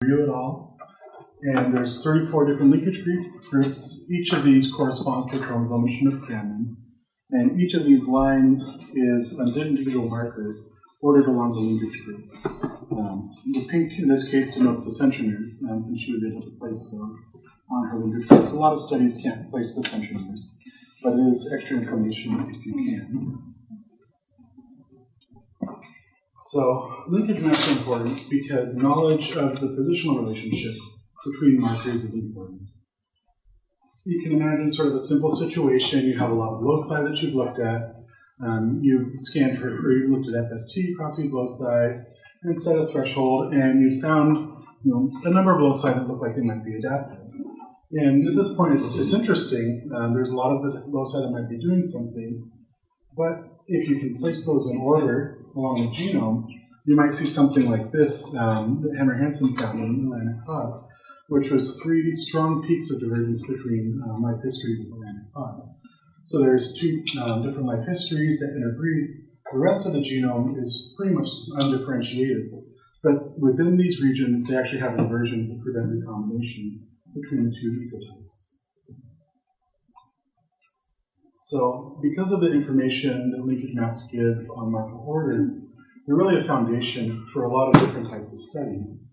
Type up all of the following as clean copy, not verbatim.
Ryu et al. And there's 34 different linkage groups. Each of these corresponds to a chromosome in Chinook salmon. And each of these lines is an individual marker ordered along the linkage group. The pink, in this case, denotes the centromeres, since she was able to place those on her linkage groups. A lot of studies can't place the centromeres, but it is extra information if you can. So linkage maps are important because knowledge of the positional relationship between markers is important. You can imagine sort of a simple situation. You have a lot of loci that you've looked at. You've scanned for, or you've looked at FST across these loci and set a threshold, and you found a number of loci that look like they might be adaptive. And at this point, it's interesting. There's a lot of the loci that might be doing something, but if you can place those in order along the genome, you might see something like this that Hammer-Hansen found in Atlantic cod, which was 3 strong peaks of divergence between life histories of Atlantic cod. So there's 2 different life histories that interbreed. The rest of the genome is pretty much undifferentiated, but within these regions, they actually have inversions that prevent recombination between the 2 ecotypes. So because of the information that linkage maps give on marker order, they're really a foundation for a lot of different types of studies.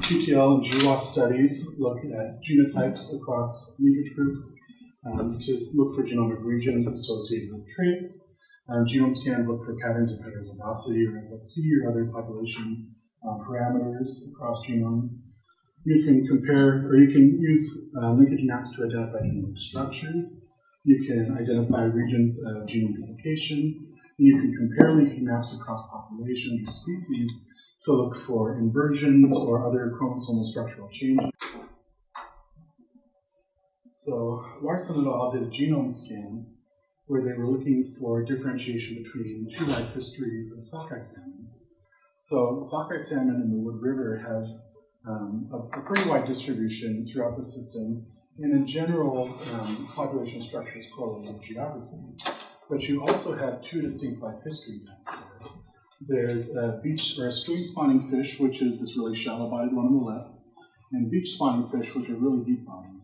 QTL and GWAS studies look at genotypes across linkage groups to look for genomic regions associated with traits. Genome scans look for patterns of heterozygosity or FST or other population parameters across genomes. You can compare, or you can use linkage maps to identify genomic structures. You can identify regions of genome duplication. And you can compare linkage maps across populations or species to look for inversions or other chromosomal structural changes. So Larson et al. Did a genome scan where they were looking for differentiation between 2 life histories of sockeye salmon. So sockeye salmon in the Wood River have a pretty wide distribution throughout the system, and in general, population structure is correlated with geography. But you also have 2 distinct life history maps there. There's a beach or a stream spawning fish, which is this really shallow bodied one on the left, and beach spawning fish, which are really deep bodied.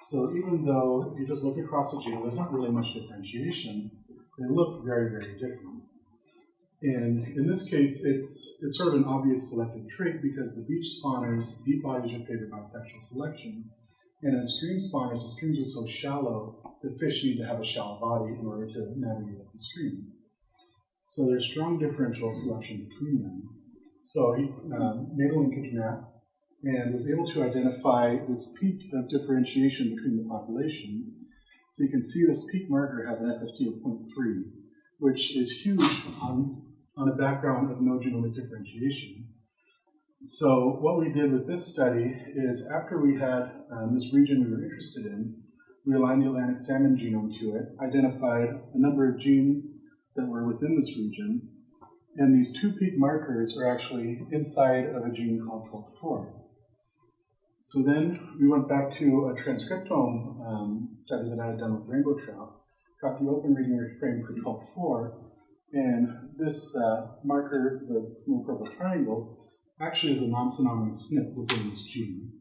So even though if you just look across the genome, there's not really much differentiation, they look very, very different. And in this case, it's sort of an obvious selective trait because the beach spawners, deep bodies are favored by sexual selection. And in stream spawners, the streams are so shallow, the fish need to have a shallow body in order to navigate up the streams. So there's strong differential selection between them. So he made a linkage map and was able to identify this peak of differentiation between the populations. So you can see this peak marker has an FST of 0.3, which is huge on a background of no genomic differentiation. So what we did with this study is after we had this region we were interested in, we aligned the Atlantic salmon genome to it, identified a number of genes that were within this region, and these 2 peak markers are actually inside of a gene called TOLP4. So then we went back to a transcriptome study that I had done with rainbow trout, got the open reading frame for TOLP4, and this marker, the little purple triangle, actually is a non-synonymous SNP within this gene.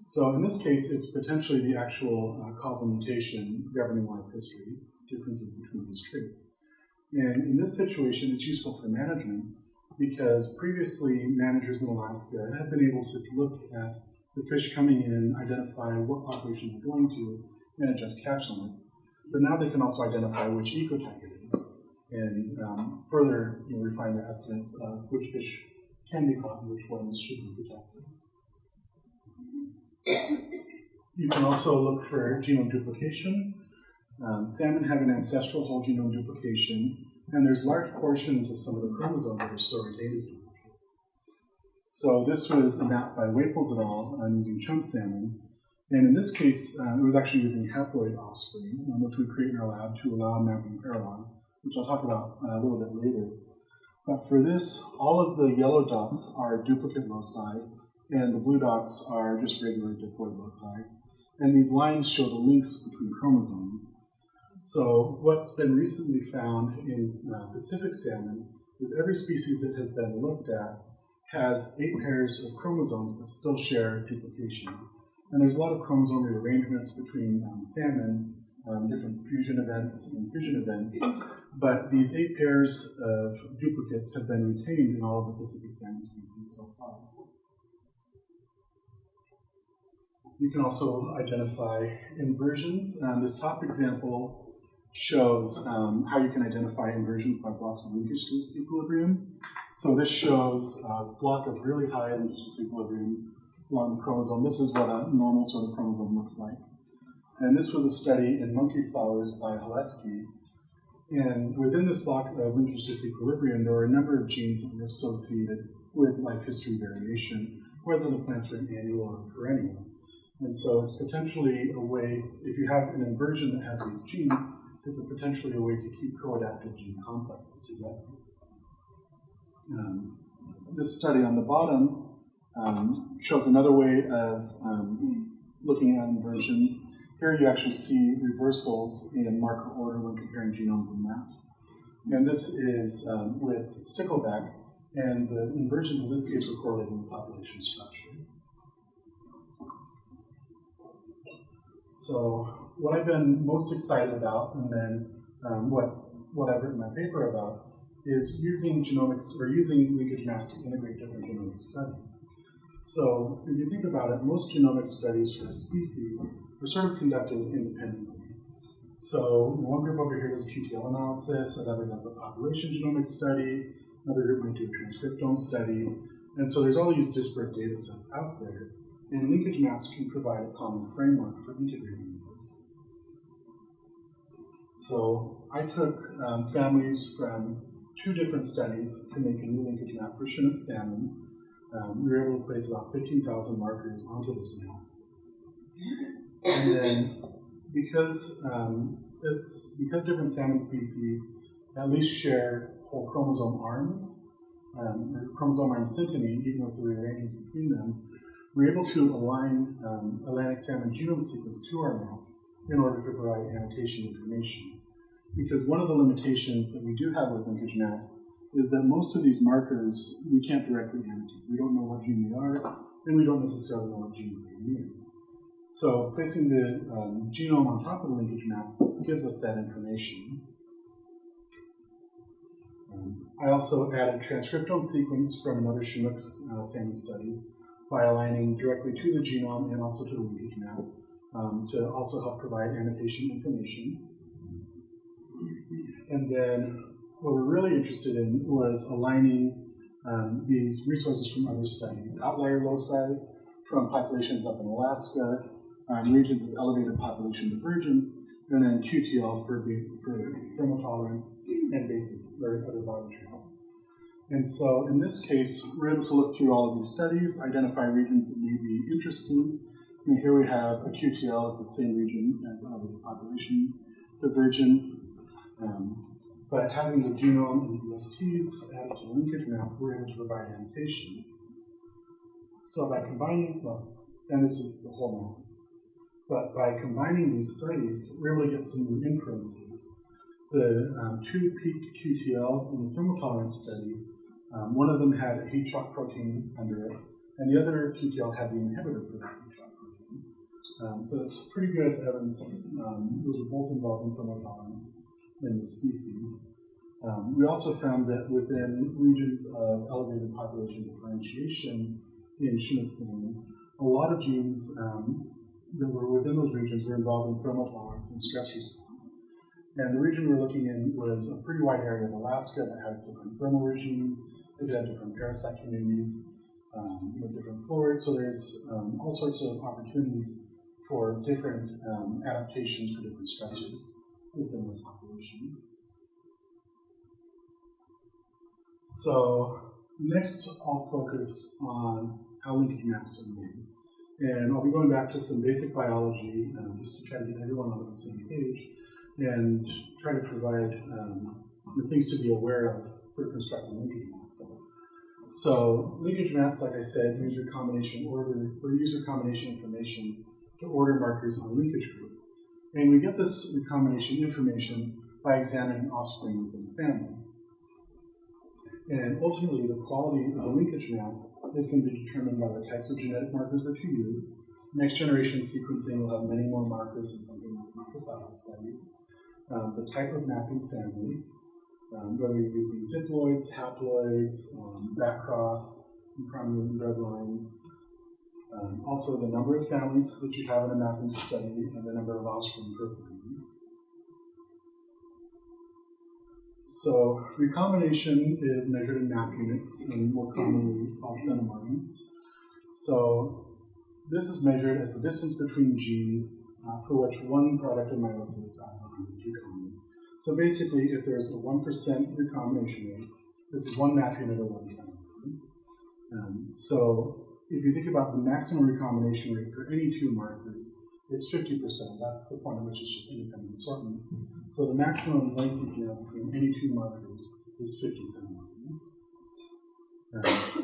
So in this case, it's potentially the actual causal mutation governing life history, differences between these traits. And in this situation, it's useful for management because previously managers in Alaska had been able to look at the fish coming in, identify what population they're going to, and adjust catch limits. But now they can also identify which ecotype it is and further refine their estimates of which fish can be caught and which ones should be protected. You can also look for genome duplication. Salmon have an ancestral whole genome duplication, and there's large portions of some of the chromosomes that are stored in data duplicates. So this was a map by Waples et al. Using chump salmon, and in this case, it was actually using haploid offspring, which we create in our lab to allow mapping paralogs, which I'll talk about a little bit later. But for this, all of the yellow dots are duplicate loci, and the blue dots are just regular diploid loci. And these lines show the links between chromosomes. So what's been recently found in Pacific salmon is every species that has been looked at has 8 pairs of chromosomes that still share duplication. And there's a lot of chromosome rearrangements between salmon, different fusion events and fission events, but these 8 pairs of duplicates have been retained in all of the Pacific salmon species so far. You can also identify inversions. This top example shows how you can identify inversions by blocks of linkage disequilibrium. So this shows a block of really high linkage disequilibrium along the chromosome. This is what a normal sort of chromosome looks like. And this was a study in monkey flowers by Haleski. And within this block of linkage disequilibrium, there were a number of genes that were associated with life history variation, whether the plants were annual or perennial. And so it's potentially a way, if you have an inversion that has these genes, it's potentially a way to keep co-adaptive gene complexes together. This study on the bottom shows another way of looking at inversions. Here you actually see reversals in marker order when comparing genomes and maps. And this is with stickleback, and the inversions in this case were correlated with population structure. So what I've been most excited about, and then what I've written my paper about, is using genomics, or using linkage maps to integrate different genomic studies. So if you think about it, most genomic studies for a species are sort of conducted independently. So one group over here does a QTL analysis, another does a population genomic study, another group might do a transcriptome study, and so there's all these disparate data sets out there, and linkage maps can provide a common framework for integrating those. So I took families from 2 different studies to make a new linkage map for Chinook salmon. We were able to place about 15,000 markers onto this map. And then because different salmon species at least share whole chromosome arms, or chromosome arm synteny, even with the rearrangements between them, we're able to align Atlantic salmon genome sequence to our map in order to provide annotation information. Because one of the limitations that we do have with linkage maps is that most of these markers we can't directly annotate. We don't know what gene they are, and we don't necessarily know what genes they mean. So placing the genome on top of the linkage map gives us that information. I also added transcriptome sequence from another Chinook salmon study by aligning directly to the genome and also to the linkage map to also help provide annotation information. And then what we're really interested in was aligning these resources from other studies, outlier loci from populations up in Alaska, regions of elevated population divergence, and then QTL for thermotolerance and basic or other body trails. And so in this case, we're able to look through all of these studies, identify regions that may be interesting. And here we have a QTL of the same region as elevated population divergence. But having the genome and the USTs added to the linkage map, we're able to provide annotations. So by combining, and this is the whole map, but by combining these studies, we're able to get some new inferences. The 2 peaked QTL in the thermotolerance study, one of them had a heat shock protein under it, and the other QTL had the inhibitor for that heat shock protein. So it's pretty good evidence that those are both involved in thermotolerance in the species. We also found that within regions of elevated population differentiation in Chinook salmon, a lot of genes that were within those regions were involved in thermal tolerance and stress response. And the region we're looking in was a pretty wide area of Alaska that has different thermal regimes, it had different parasite communities with different florids, so there's all sorts of opportunities for different adaptations for different stressors within those populations. So next I'll focus on how linkage maps are made. And I'll be going back to some basic biology just to try to get everyone on the same page and try to provide the things to be aware of for constructing linkage maps. So linkage maps, like I said, use recombination order or use recombination information to order markers on a linkage group. And we get this recombination information by examining offspring within the family. And ultimately, the quality of the linkage map is going to be determined by the types of genetic markers that you use. Next generation sequencing will have many more markers than something like microsatellite studies. The type of mapping family, whether you're using diploids, haploids, backcross, chromosomal red lines. Also, the number of families that you have in a mapping study and the number of offspring per family. So, recombination is measured in map units, and more commonly called centimorgans. So, this is measured as the distance between genes for which one product of meiosis is recombinant. So, basically, if there's a 1% recombination rate, this is one map unit of 1 centimorgan. So, if you think about the maximum recombination rate for any two markers, it's 50%. That's the point at which it's just independent assortment. So the maximum length you can have between any two markers is 50 centimorgans.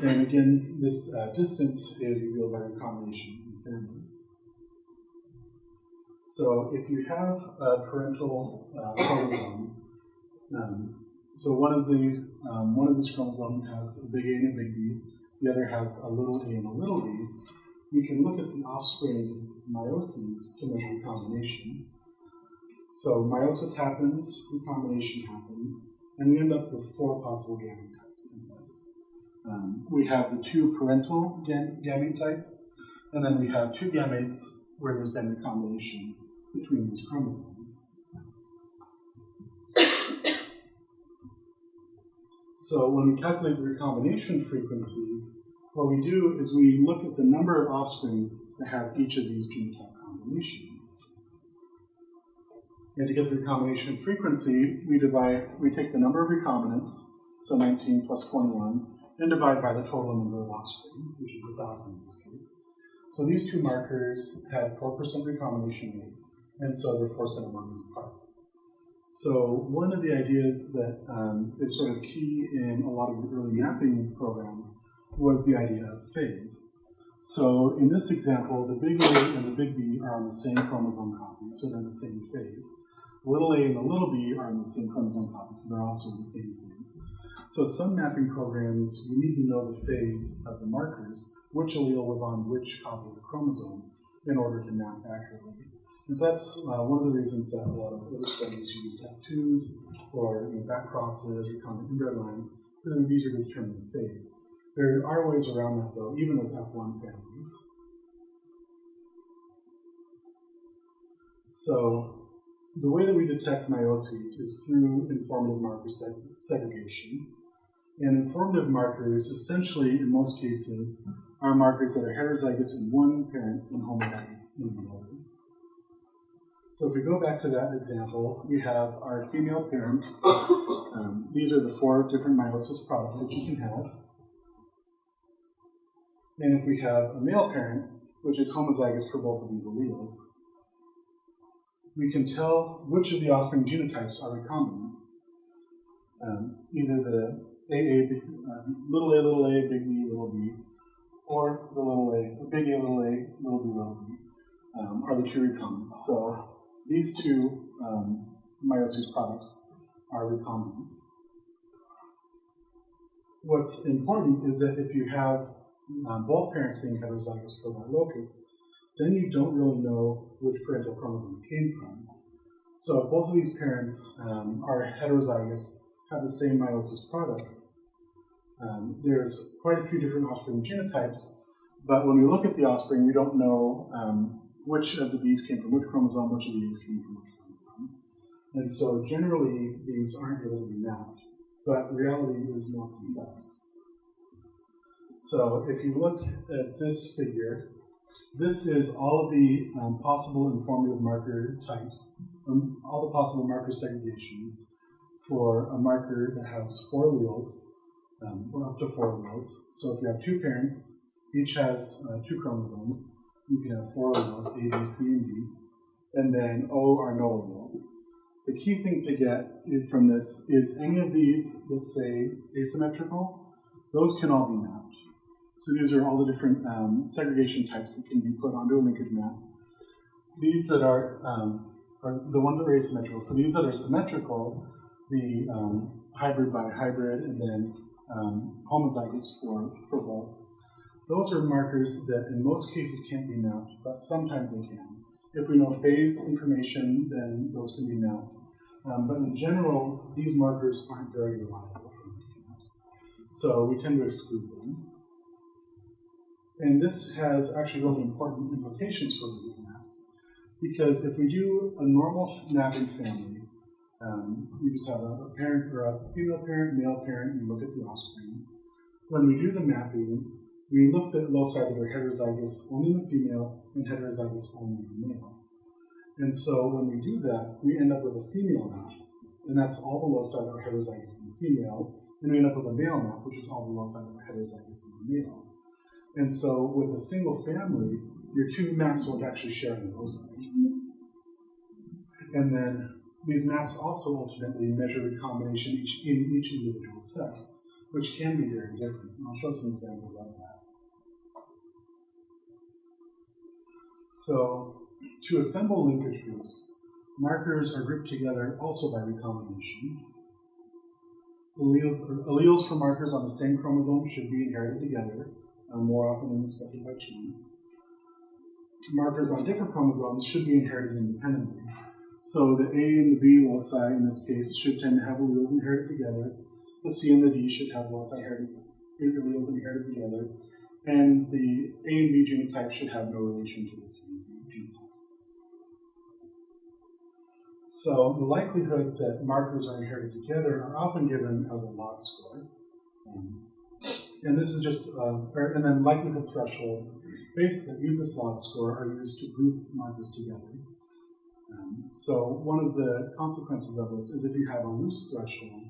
And again, this distance is revealed by recombination in families. So if you have a parental chromosome, so one of these chromosomes has a big A and a big B, the other has a little a and a little b, we can look at the offspring meioses to measure recombination. So meiosis happens, recombination happens, and we end up with 4 possible gamete types in this. We have the 2 parental gamete types, and then we have 2 gametes where there's been recombination between these chromosomes. So when we calculate the recombination frequency, what we do is we look at the number of offspring that has each of these genotype combinations. And to get the recombination frequency, we take the number of recombinants, so 19 plus 21, and divide by the total number of offspring, which is 1,000 in this case. So these 2 markers had 4% recombination rate, and so they're 4 centimorgans apart. So one of the ideas that is sort of key in a lot of the early mapping programs was the idea of phase. So in this example, the big A and the big B are on the same chromosome copy, so they're in the same phase. The little a and the little b are on the same chromosome copy, so they're also in the same phase. So some mapping programs, we need to know the phase of the markers, which allele was on which copy of the chromosome, in order to map accurately. And so that's one of the reasons that a lot of other studies used F2s or back crosses or recombinant inbred lines, because it was easier to determine the phase. There are ways around that, though, even with F1 families. So the way that we detect meioses is through informative marker segregation. And informative markers, essentially, in most cases, are markers that are heterozygous in one parent and homozygous in another. So if we go back to that example, we have our female parent. These are the 4 different meiosis products that you can have. And if we have a male parent, which is homozygous for both of these alleles, we can tell which of the offspring genotypes are recombinant. Either the little a, big B, little b, or the little a, big A, little b, are the 2 recombinants. So these 2 meiosis products are recombinants. What's important is that if you have both parents being heterozygous for that locus, then you don't really know which parental chromosome it came from. So if both of these parents are heterozygous, have the same meiosis products, there's quite a few different offspring genotypes, but when we look at the offspring, we don't know which of the B's came from which chromosome, which of the A's came from which chromosome. And so generally, these aren't able to be mapped, but reality is more complex. So if you look at this figure, this is all of the possible informative marker types, all the possible marker segregations for a marker that has 4 alleles, or up to 4 alleles. So if you have 2 parents, each has 2 chromosomes, you can have 4 alleles, A, B, C, and D, and then O are no alleles. The key thing to get from this is any of these, let's say asymmetrical, those can all be mapped. So these are all the different segregation types that can be put onto a linkage map. These that are the ones that are asymmetrical. So these that are symmetrical, the hybrid by hybrid, and then homozygous for both. Those are markers that in most cases can't be mapped, but sometimes they can. If we know phase information, then those can be mapped. But in general, these markers aren't very reliable for linkage maps. So we tend to exclude them. And this has actually really important implications for linkage maps. Because if we do a normal mapping family, you just have a parent or a female parent, male parent, and you look at the offspring. When we do the mapping, we looked at loci that are heterozygous only in the female and heterozygous only in the male. And so when we do that, we end up with a female map, and that's all the loci that are heterozygous in the female, and we end up with a male map, which is all the loci that are heterozygous in the male. And so with a single family, your two maps won't actually share any loci. And then these maps also ultimately measure recombination in each individual sex, which can be very different. And I'll show some examples of that. So, to assemble linkage groups, markers are grouped together also by recombination. Alleles for markers on the same chromosome should be inherited together, more often than expected by genes. Markers on different chromosomes should be inherited independently. So the A and the B loci, in this case, should tend to have alleles inherited together. The C and the D should have alleles inherited together. And the A and B genotype should have no relation to the C and D genotypes. So the likelihood that markers are inherited together are often given as a lot score. And this is just, and then likelihood thresholds based that use this lot score are used to group markers together. So one of the consequences of this is if you have a loose threshold,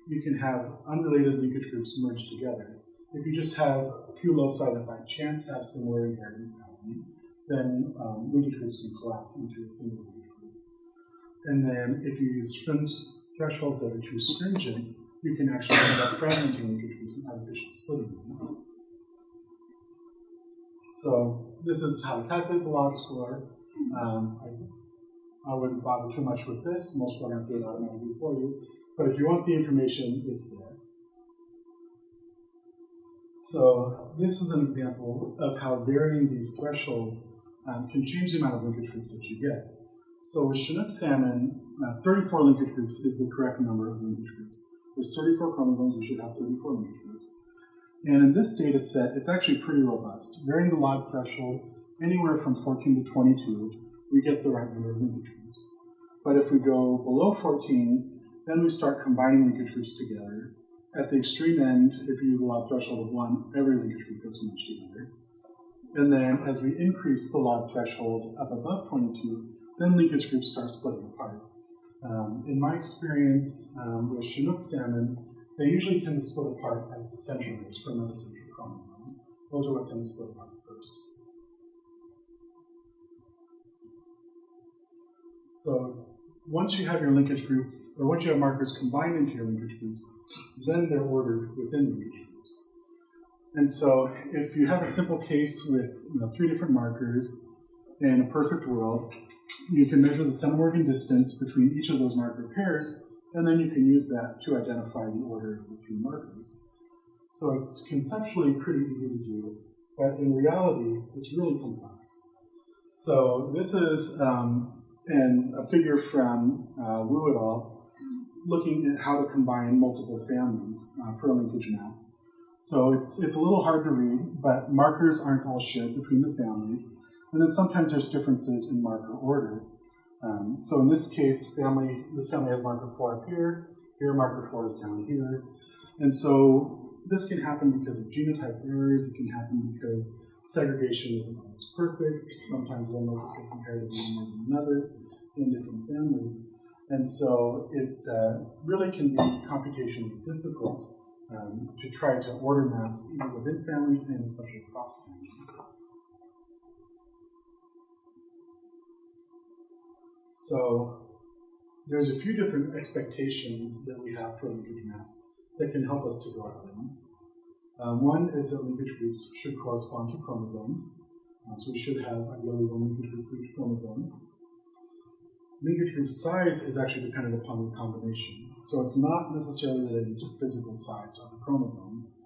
you can have unrelated linkage groups merged together. If you just have a few loci that by chance have similar inheritance patterns, then linkage groups can collapse into a single linkage group. And then if you use thresholds that are too stringent, you can actually end up fragmenting linkage groups and artificially splitting them. So this is how to calculate the log score. I wouldn't bother too much with this. Most programs do it automatically for you. But if you want the information, it's there. So this is an example of how varying these thresholds can change the amount of linkage groups that you get. So with Chinook salmon, 34 linkage groups is the correct number of linkage groups. There's 34 chromosomes, we should have 34 linkage groups. And in this data set, it's actually pretty robust. Varying the log threshold anywhere from 14 to 22, we get the right number of linkage groups. But if we go below 14, then we start combining linkage groups together. At the extreme end, if you use a log threshold of 1, every linkage group gets merged together. And then as we increase the log threshold up above 22, then linkage groups start splitting apart. In my experience with Chinook salmon, they usually tend to split apart at the centromeres for metacentral chromosomes. Those are what tend to split apart first. So once you have your linkage groups, or once you have markers combined into your linkage groups, then they're ordered within linkage groups. And so if you have a simple case with 3 different markers in a perfect world, you can measure the centimorgan distance between each of those marker pairs, and then you can use that to identify the order of the 3 markers. So it's conceptually pretty easy to do, but in reality, it's really complex. So this is a figure from Wu et al. Looking at how to combine multiple families for a linkage map. So it's a little hard to read, but markers aren't all shared between the families. And then sometimes there's differences in marker order. So in this case, this family has marker 4 up here marker 4 is down here. And so this can happen because of genotype errors, it can happen because segregation isn't always perfect. Sometimes one locus gets inherited more than another in different families. And so it really can be computationally difficult to try to order maps either within families and especially across families. So there's a few different expectations that we have for linkage maps that can help us to go out them. One is that linkage groups should correspond to chromosomes. So we should have ideally one linkage group for each chromosome. linkage group size is actually dependent upon recombination. So it's not necessarily related to physical size of the chromosomes.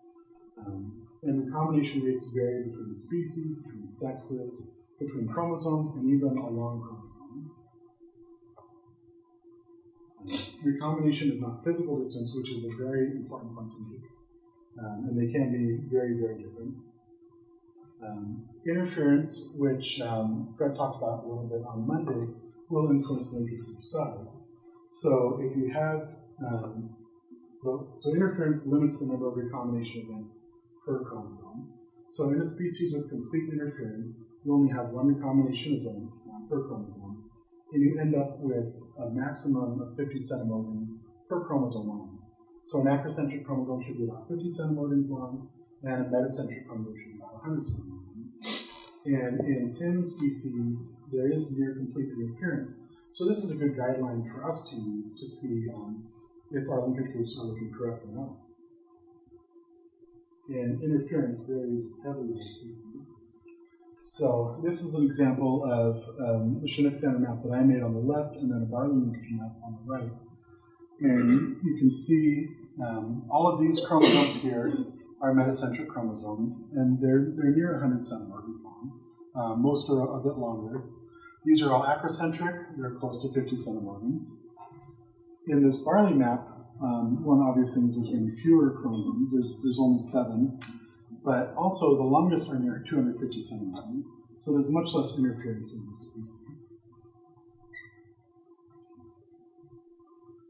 And recombination rates vary between species, between sexes, between chromosomes, and even along chromosomes. Recombination is not physical distance, which is a very important point to make. And they can be very, very different. Interference, which Fred talked about a little bit on Monday, will influence linkage group size. So if you have, so interference limits the number of recombination events per chromosome. So in a species with complete interference, you only have one recombination event per chromosome, and you end up with a maximum of 50 centimorgans per chromosome long. So an acrocentric chromosome should be about 50 centimorgans long, and a metacentric chromosome should be about 100 centimorgans. And in salmon species, there is near complete interference. So this is a good guideline for us to use to see if our linkage groups are looking correct or not. And interference varies heavily by species. So this is an example of the Chinook salmon map that I made on the left, and then a barley linkage map on the right. And you can see all of these chromosomes here are metacentric chromosomes, and they're near 100 centimorgans long. Most are a bit longer. These are all acrocentric. They're close to 50 centimorgans. In this barley map, one obvious thing is there's going to be fewer chromosomes. There's only 7. But also the longest are near 250 centimorgans. So there's much less interference in this species.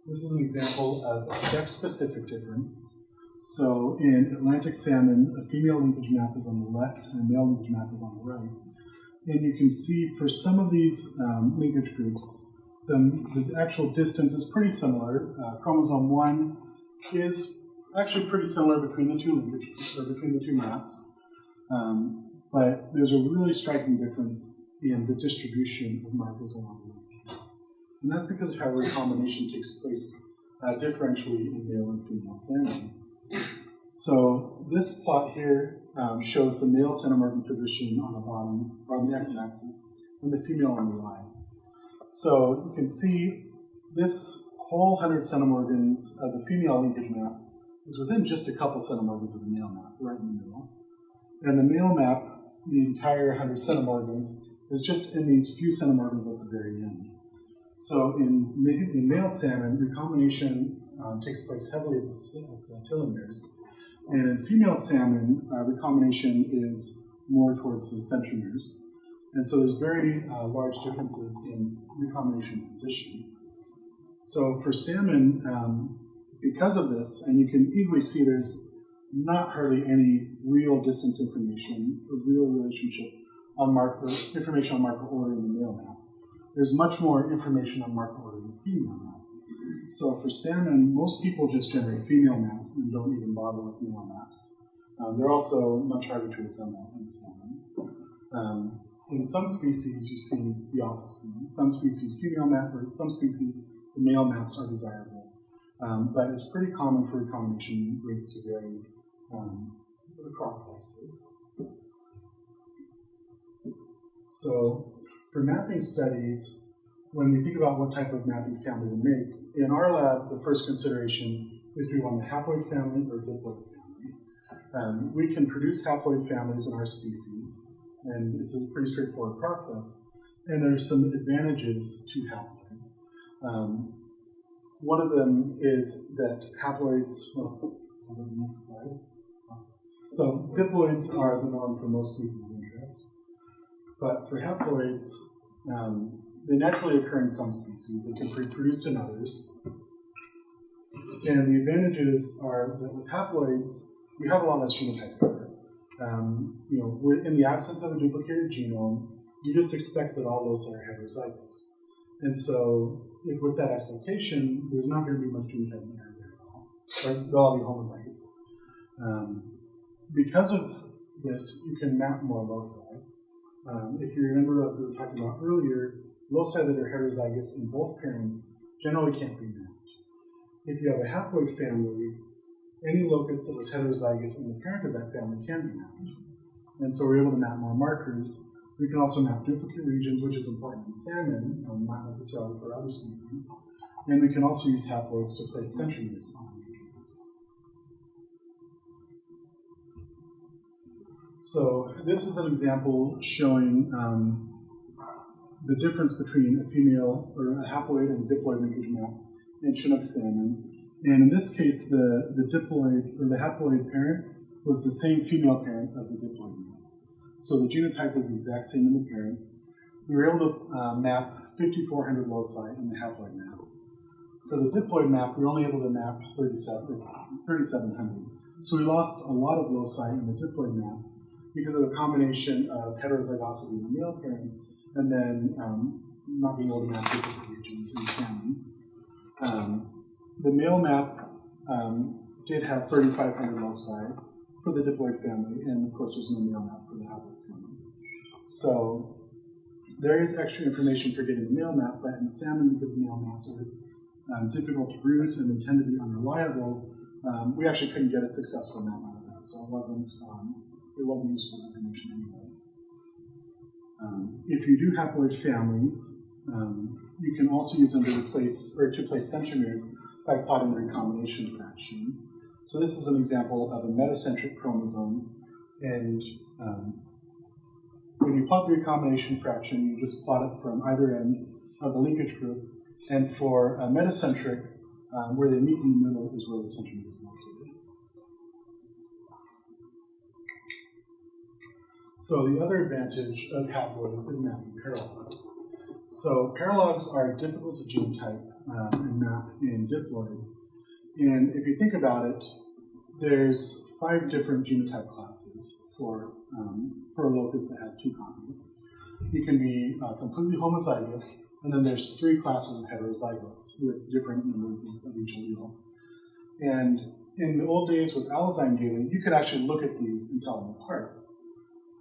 This is an example of a sex-specific difference. So in Atlantic salmon, a female linkage map is on the left and a male linkage map is on the right. And you can see for some of these linkage groups, the actual distance is pretty similar. Chromosome 1 is actually pretty similar between the two linkages, or between the two maps. But there's a really striking difference in the distribution of markers along the linkage. And that's because of how recombination takes place differentially in male and female salmon. So this plot here shows the male centimorgan position on the bottom, or on the x-axis, and the female on the y. So you can see this whole 100 centimorgans of the female linkage map is within just a couple centimorgans of the male map, right in the middle. And the male map, the entire 100 centimorgans, is just in these few centimorgans at the very end. So in male salmon, recombination takes place heavily at the telomeres. And in female salmon, recombination is more towards the centromeres. And so there's very large differences in recombination position. So for salmon, because of this, and you can easily see there's not hardly any real distance information or real relationship on marker, information on marker order in the male map. There's much more information on marker order in the female map. So for salmon, most people just generate female maps and don't even bother with male maps. They're also much harder to assemble in salmon. In some species, you see the opposite. In some species, female map, or in some species, the male maps are desirable. But it's pretty common for recombination rates to vary across sexes. So for mapping studies, when we think about what type of mapping family to make, in our lab, the first consideration is do we want a haploid family or diploid family. We can produce haploid families in our species, and it's a pretty straightforward process. And there's some advantages to haploids. One of them is that haploids, well, so the next slide. So diploids are the norm for most species of interest. But for haploids, they naturally occur in some species. They can be produced in others. And the advantages are that with haploids, you have a lot less genotype error. In the absence of a duplicated genome, you just expect that all those are heterozygous. And so, if with that expectation, there's not going to be much genotype error there at all. Or they'll all be homozygous. Because of this, you can map more loci. If you remember what we were talking about earlier, loci that are heterozygous in both parents generally can't be mapped. If you have a haploid family, any locus that was heterozygous in the parent of that family can be mapped. And so we're able to map more markers. We can also map duplicate regions, which is important in salmon, not necessarily for other species. And we can also use haploids to place centromeres on linkage maps. So this is an example showing the difference between a female or a haploid and a diploid linkage map in Chinook salmon. And in this case, the diploid or the haploid parent was the same female parent of the diploid map. So the genotype was the exact same in the parent. We were able to map 5,400 loci in the haploid map. For the diploid map, we were only able to map 3,700. So we lost a lot of loci in the diploid map because of a combination of heterozygosity in the male parent and then not being able to map duplicate regions in salmon. The male map did have 3,500 loci for the diploid family, and of course there's no male map for the haploid family. So there is extra information for getting the male map, but in salmon, because male maps are difficult to produce and they tend to be unreliable, we actually couldn't get a successful map out of that, so it wasn't useful information anyway. If you do haploid families, you can also use them to place centromeres by plotting the recombination fraction. So this is an example of a metacentric chromosome, and when you plot the recombination fraction, you just plot it from either end of the linkage group, and for a metacentric, where they meet in the middle is where the centromere is located. So the other advantage of haploids is mapping paralogs. So paralogs are difficult to genotype and map in diploids. And if you think about it, there's 5 different genotype classes for a locus that has 2 copies. You can be completely homozygous, and then there's 3 classes of heterozygotes with different numbers of each allele. And in the old days with allozyme data, you could actually look at these and tell them apart.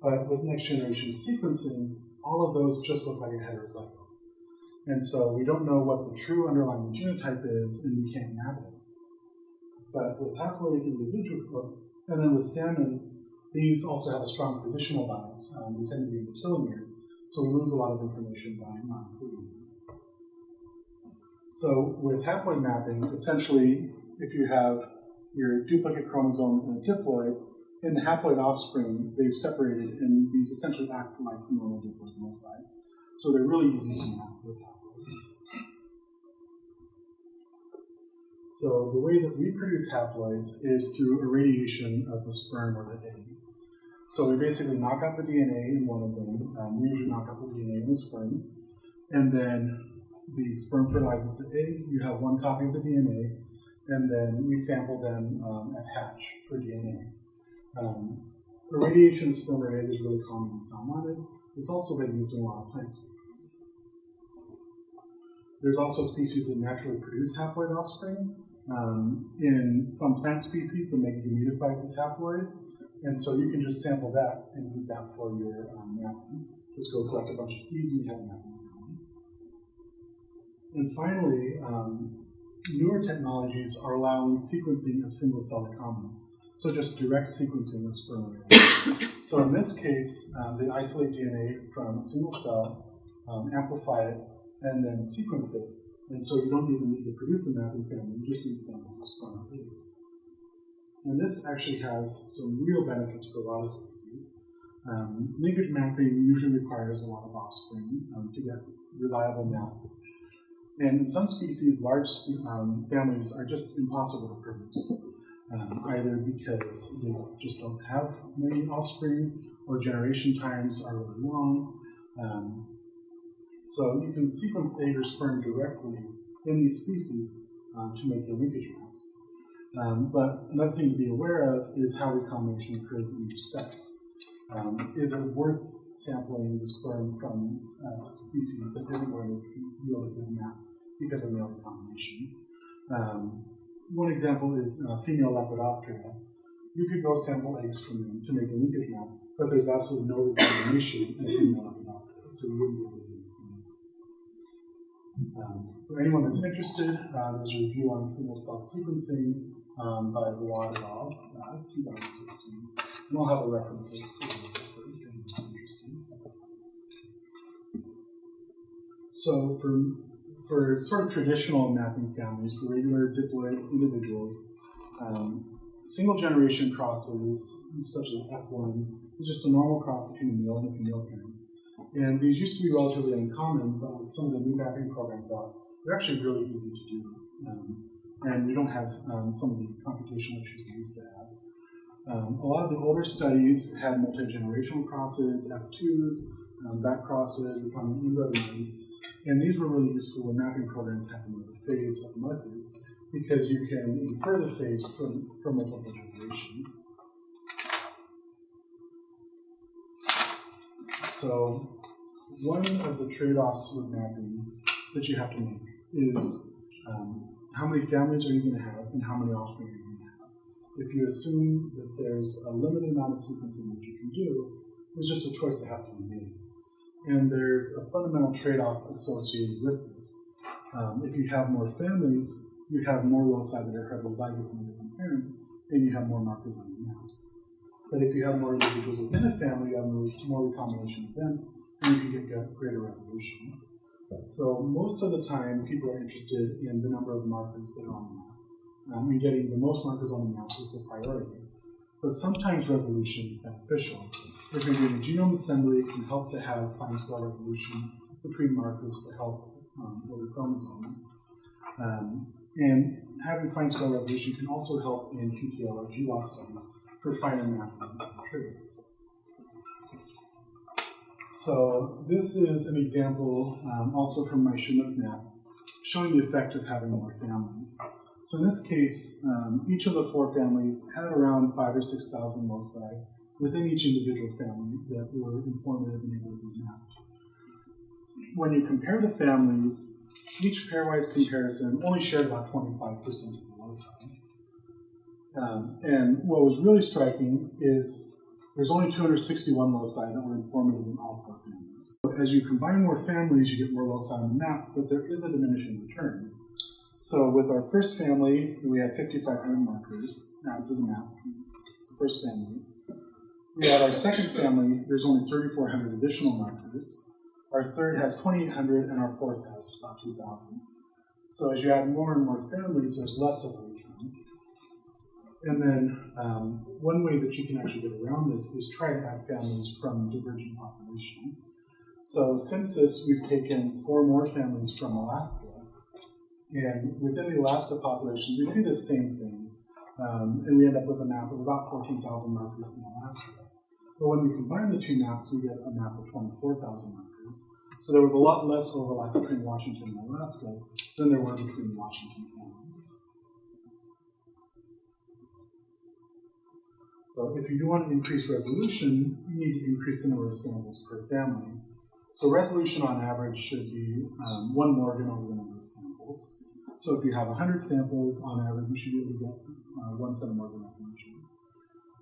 But with next generation sequencing, all of those just look like a heterozygote. And so we don't know what the true underlying genotype is, and we can't map it. But with haploid individual, and then with salmon, these also have a strong positional bias. They tend to be in the telomeres, so we lose a lot of information by not including these. So with haploid mapping, essentially, if you have your duplicate chromosomes in a diploid, in the haploid offspring, they've separated, and these essentially act like normal diploid loci. So they're really easy to map with haploids. So the way that we produce haploids is through irradiation of the sperm or the egg. So we basically knock out the DNA in one of them. We usually knock out the DNA in the sperm, and then the sperm fertilizes the egg. You have 1 copy of the DNA, and then we sample them at hatch for DNA. Irradiation of sperm or egg is really common in salmonids. It's also been used in a lot of plant species. There's also species that naturally produce haploid offspring. In some plant species, the megagametophite is haploid, and so you can just sample that and use that for your mapping. Just go collect a bunch of seeds and you have a mapping. And finally, newer technologies are allowing sequencing of single-cell recombinants. So just direct sequencing of sperm arrays. So in this case, they isolate DNA from a single cell, amplify it, and then sequence it. And so you don't even need to produce a mapping family, you just need samples of sperm arrays. And this actually has some real benefits for a lot of species. Linkage mapping usually requires a lot of offspring to get reliable maps. And in some species, large families are just impossible to produce. Either because they just don't have many offspring, or generation times are really long. So you can sequence egg or sperm directly in these species to make your linkage maps. But another thing to be aware of is how recombination occurs in each sex. Is it worth sampling the sperm from a species that isn't going to yield a good map because of male recombination? One example is female Lepidoptera. You could go sample eggs from them to make a linkage map, but there's absolutely no recombination in female Lepidoptera, so you wouldn't be able to do anything. For anyone that's interested, there's a review on single-cell sequencing by Garrett et al. 2016, and I'll have the references for anyone that's interested. So for sort of traditional mapping families, for regular diploid individuals, single generation crosses, such as F1, is just a normal cross between a male and a female parent. And these used to be relatively uncommon, but with some of the new mapping programs out, they're actually really easy to do. And we don't have some of the computational issues we used to have. A lot of the older studies had multi-generational crosses, F2s, back crosses, recombinant inbred ones, and these were really useful when mapping programs have to know the phase of markers, because you can infer the phase from multiple generations. So one of the trade-offs with mapping that you have to make is how many families are you going to have and how many offspring are you going to have. If you assume that there's a limited amount of sequencing that you can do, there's just a choice that has to be made. And there's a fundamental trade-off associated with this. If you have more families, you have more loci that are heterozygous in different parents, and you have more markers on your maps. But if you have more individuals within a family, you have more recombination events, and you can get greater resolution. So most of the time, people are interested in the number of markers that are on the map. And getting the most markers on the map is the priority. But sometimes resolution is beneficial. If you're doing genome assembly, it can help to have fine-scale resolution between markers to help order chromosomes. And having fine-scale resolution can also help in QTL or GWAS studies for finer mapping traits. So this is an example also from my Chinook map showing the effect of having more families. So in this case, each of the 4 families had around 5,000 or 6,000 loci within each individual family that were informative and able to be mapped. When you compare the families, each pairwise comparison only shared about 25% of the loci. And what was really striking is there's only 261 loci that were informative in all 4 families. As you combine more families, you get more loci on the map, but there is a diminishing return. So with our first family, we had 5,500 markers added to the map. It's the first family. We had our second family, there's only 3,400 additional markers. Our third has 2,800, and our fourth has about 2,000. So as you add more and more families, there's less of a return. And then one way that you can actually get around this is try to add families from divergent populations. So since this, we've taken 4 more families from Alaska. And within the Alaska populations, we see the same thing. And we end up with a map of about 14,000 markers in Alaska. But when we combine the 2 maps, we get a map of 24,000 markers. So there was a lot less overlap between Washington and Alaska than there were between Washington families. So if you do want to increase resolution, you need to increase the number of samples per family. So resolution on average should be 1 Morgan over the number of samples. So if you have 100 samples on average, you should be able to get 1 7-Morgan resolution.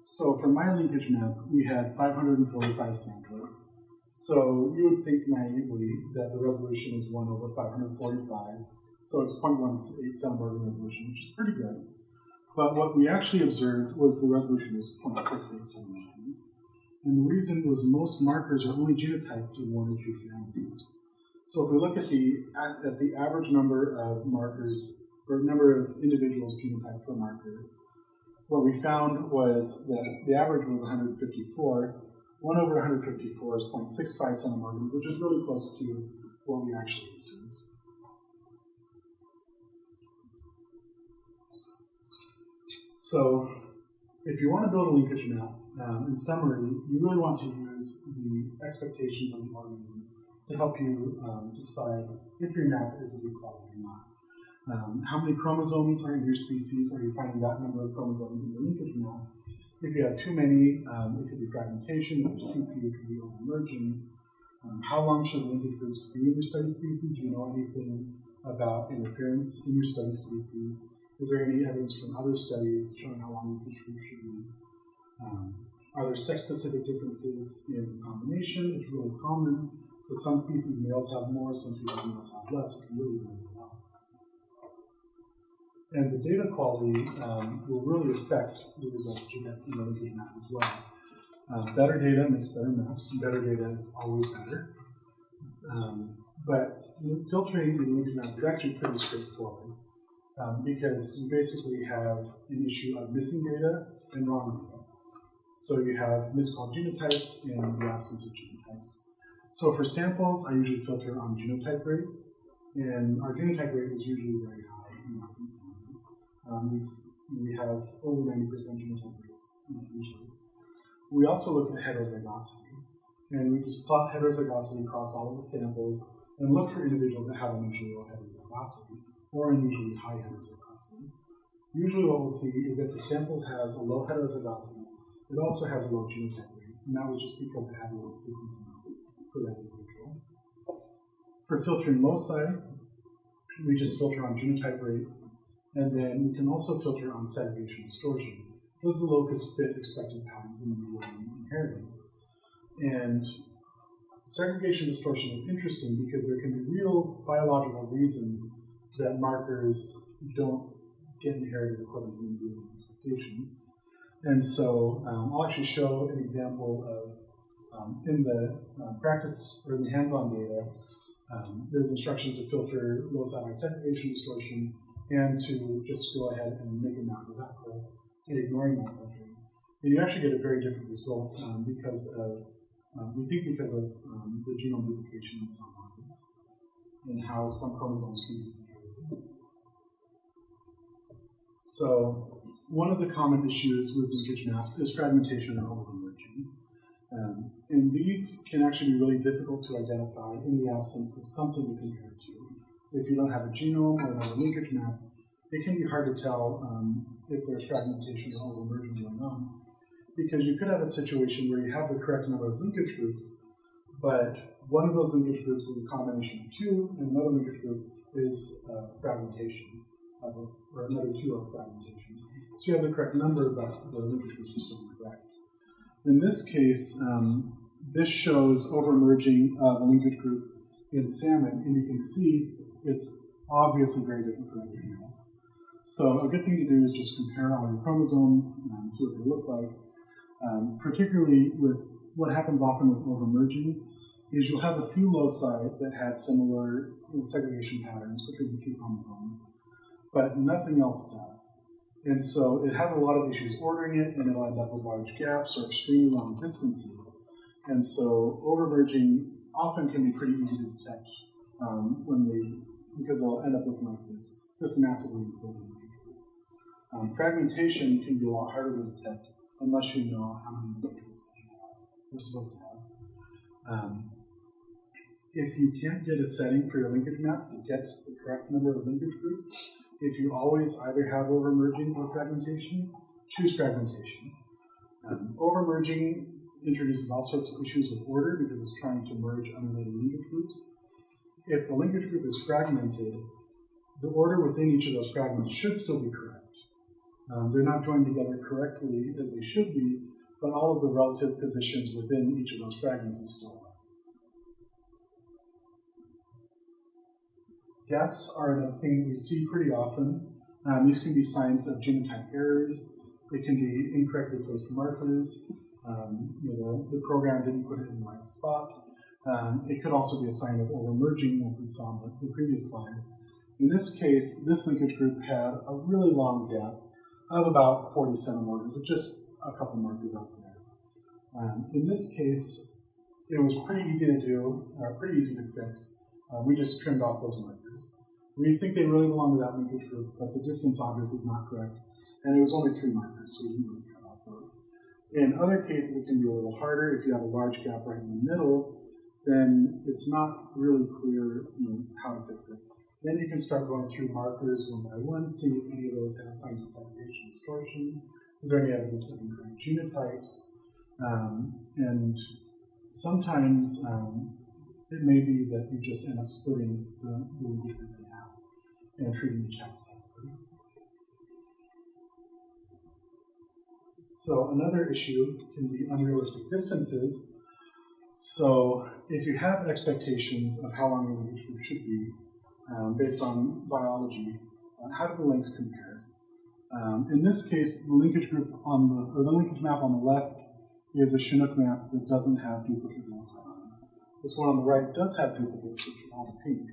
So for my linkage map, we had 545 samples. So you would think naively that the resolution is 1 over 545. So it's 0.187 Morgan resolution, which is pretty good. But what we actually observed was the resolution was 0.687 Morgans. And the reason was most markers are only genotyped in 1 or 2 families. So if we look at the average number of markers, or number of individuals genotyped for a marker, what we found was that the average was 154. 1 over 154 is 0.65 centimorgans, which is really close to what we actually observed. So if you want to build a linkage map, in summary, you really want to use the expectations of the organism to help you decide if your map is a good quality or not. How many chromosomes are in your species? Are you finding that number of chromosomes in your linkage map? If you have too many, it could be fragmentation. If there's too few, it could be over-merging. How long should linkage groups be in your study species? Do you know anything about interference in your study species? Is there any evidence from other studies showing how long linkage groups should be? Are there sex-specific differences in combination? It's really common, but some species males have more, some species males have less. It can really vary a lot. And the data quality will really affect the results that you get in the linkage map as well. Better data makes better maps. Better data is always better. But filtering in linkage maps is actually pretty straightforward because you basically have an issue of missing data and wrong data. So you have miscalled genotypes and the absence of genotypes. So for samples, I usually filter on genotype rate, and our genotype rate is usually very high in our families. We have over 90% genotype rates usually. We also look at heterozygosity, and we just plot heterozygosity across all of the samples and look for individuals that have unusually low heterozygosity or unusually high heterozygosity. Usually what we'll see is if the sample has a low heterozygosity, it also has a low genotype rate, and that was just because it had a low sequence amount for that individual. For filtering loci, we just filter on genotype rate, and then we can also filter on segregation distortion. Those are the locus fit expected patterns in the inheritance. And segregation distortion is interesting because there can be real biological reasons that markers don't get inherited according to individual expectations. And so I'll actually show an example of, in the practice or in the hands-on data, there's instructions to filter loci by segregation distortion and to just go ahead and make a map of that curve and ignoring that filtering. And you actually get a very different result because of, we think because of the genome duplication in some markers and how some chromosomes can be inherited. So one of the common issues with linkage maps is fragmentation or overmerging. And these can actually be really difficult to identify in the absence of something to compare to. If you don't have a genome or have a linkage map, it can be hard to tell if there's fragmentation or overmerging going on. Because you could have a situation where you have the correct number of linkage groups, but one of those linkage groups is a combination of two, and another linkage group is fragmentation, or another two are fragmentation. So you have the correct number, but the linkage groups are still incorrect. In this case, this shows overmerging of a linkage group in salmon, and you can see it's obviously very different from everything else. So a good thing to do is just compare all your chromosomes and see what they look like. Particularly with what happens often with overmerging is you'll have a few loci that has similar segregation patterns between the two chromosomes, but nothing else does. And so it has a lot of issues ordering it, and it'll end up with large gaps or extremely long distances. And so overmerging often can be pretty easy to detect because they'll end up looking like this massively inflated linkage groups. Fragmentation can be a lot harder to detect unless you know how many linkage groups you're supposed to have. If you can't get a setting for your linkage map that gets the correct number of linkage groups, if you always either have overmerging or fragmentation, choose fragmentation. Overmerging introduces all sorts of issues with order because it's trying to merge unrelated linkage groups. If the linkage group is fragmented, the order within each of those fragments should still be correct. They're not joined together correctly as they should be, but all of the relative positions within each of those fragments is still right. Gaps are a thing we see pretty often. These can be signs of genotype errors. It can be incorrectly placed markers. The program didn't put it in the right spot. It could also be a sign of overmerging, like we saw on the previous slide. In this case, this linkage group had a really long gap of about 40 centimorgans, with just a couple markers out there. In this case, it was pretty easy to do, pretty easy to fix. We just trimmed off those markers. We think they really belong to that linkage group, but the distance obviously is not correct. And it was only 3 markers, so we didn't really cut off those. In other cases, it can be a little harder. If you have a large gap right in the middle, then it's not really clear how to fix it. Then you can start going through markers one by one, see if any of those have signs of segregation distortion. Is there any evidence of incorrect genotypes? And sometimes it may be that you just end up splitting the linkage group in half and treating each half separately. So another issue can be unrealistic distances. So if you have expectations of how long a linkage group should be, based on biology, how do the links compare? In this case, the linkage group the linkage map on the left is a Chinook map that doesn't have duplicate loci on it. This one on the right does have duplicates, which are all pink.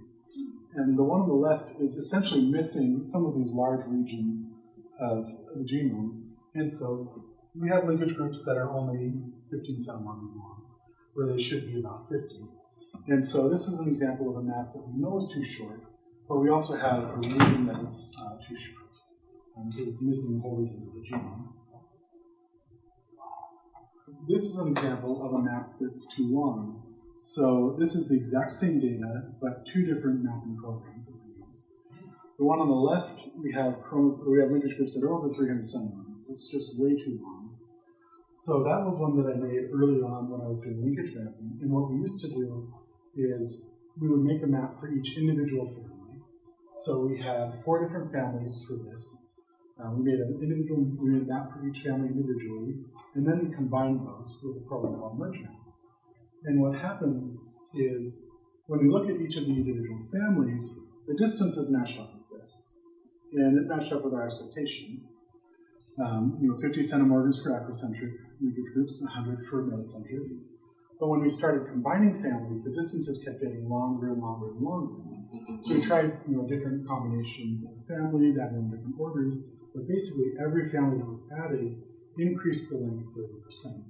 And the one on the left is essentially missing some of these large regions of the genome. And so we have linkage groups that are only 15 centimeters long, where they should be about 50. And so this is an example of a map that we know is too short, but we also have a reason that it's too short, because it's missing whole regions of the genome. This is an example of a map that's too long. So this is the exact same data, but two different mapping programs that we use. The one on the left, we have linkage groups that are over 300 centimeters. It's just way too long. So that was one that I made early on when I was doing linkage mapping. And what we used to do is we would make a map for each individual family. So we had 4 different families for this. We made a map for each family individually, and then we combined those with a program called merge map. And what happens is, when we look at each of the individual families, the distances match up with this. And it matched up with our expectations. 50 centimorgans for acrocentric linkage groups, 100 for metacentric. But when we started combining families, the distances kept getting longer and longer and longer. So we tried different combinations of families, adding in different orders, but basically every family that was added increased the length 30%.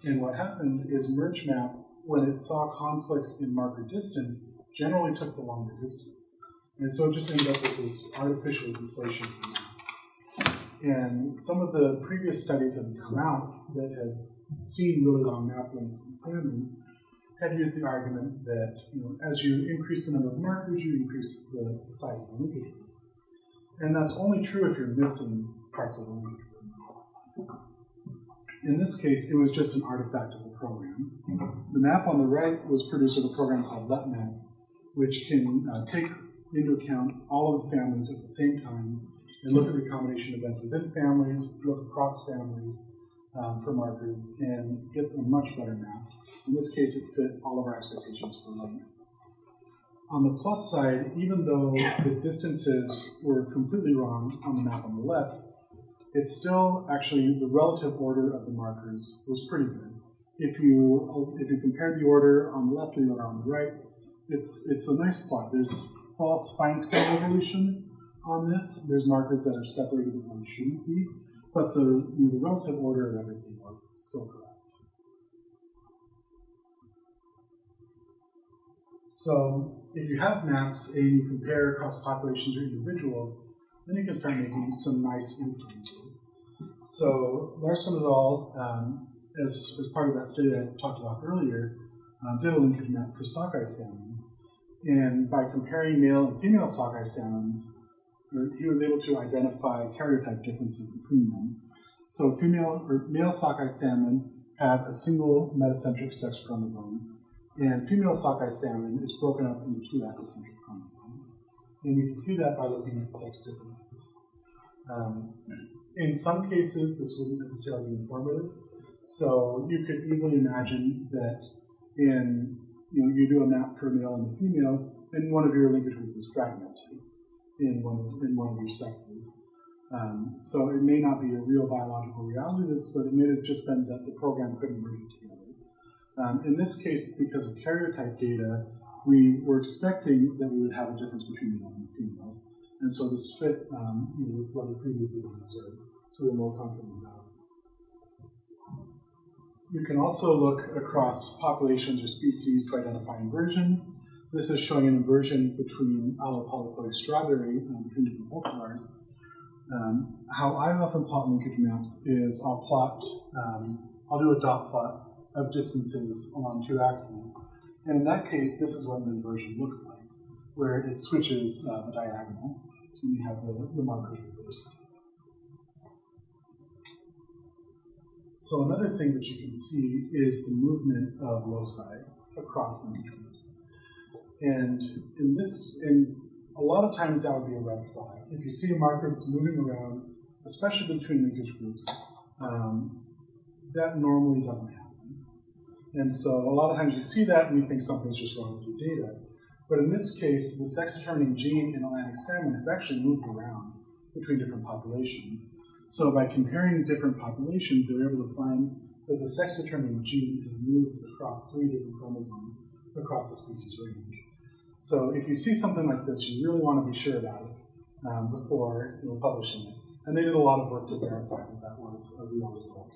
And what happened is merge map, when it saw conflicts in marker distance, generally took the longer distance. And so it just ended up with this artificial deflation. And some of the previous studies that have come out that have seen really long map lengths in salmon had used the argument that as you increase the number of markers, you increase the size of the linkage group. And that's only true if you're missing parts of the linkage group. In this case, it was just an artifact of the program. The map on the right was produced with a program called LetMap, which can take into account all of the families at the same time and look at recombination events within families, look across families for markers, and gets a much better map. In this case, it fit all of our expectations for lengths. On the plus side, even though the distances were completely wrong on the map on the left, it's still actually the relative order of the markers was pretty good. If you compare the order on the left or the order on the right, it's a nice plot. There's false fine scale resolution on this. There's markers that are separated that one shouldn't be, but the relative order of everything was still correct. So if you have maps and you compare across populations or individuals, then you can start making some nice inferences. So Larson et al., as part of that study I talked about earlier, did a linkage map for sockeye salmon. And by comparing male and female sockeye salmons, he was able to identify karyotype differences between them. So male sockeye salmon have a single metacentric sex chromosome, and female sockeye salmon is broken up into 2 acrocentric chromosomes. And you can see that by looking at sex differences. In some cases, this wouldn't necessarily be informative. So you could easily imagine that you do a map for a male and a female, and one of your linkage groups is fragmented in one of your sexes. So it may not be a real biological reality of this, but it may have just been that the program couldn't merge it together. In this case, because of karyotype data, we were expecting that we would have a difference between males and females. And so this fit with what had previously been observed. So we were more confident about it. You can also look across populations or species to identify inversions. This is showing an inversion between allopolyploid strawberry between different cultivars. How I often plot linkage maps is I'll do a dot plot of distances along 2 axes. And in that case, this is what an inversion looks like, where it switches the diagonal, and you have the markers reversed. So another thing that you can see is the movement of loci across linkage groups. And a lot of times that would be a red flag. If you see a marker that's moving around, especially between linkage groups, that normally doesn't happen. And so a lot of times you see that and you think something's just wrong with your data. But in this case, the sex-determining gene in Atlantic salmon has actually moved around between different populations. So by comparing different populations, they were able to find that the sex-determining gene has moved across 3 different chromosomes across the species range. So if you see something like this, you really want to be sure about it before publishing it. And they did a lot of work to verify that that was a real result.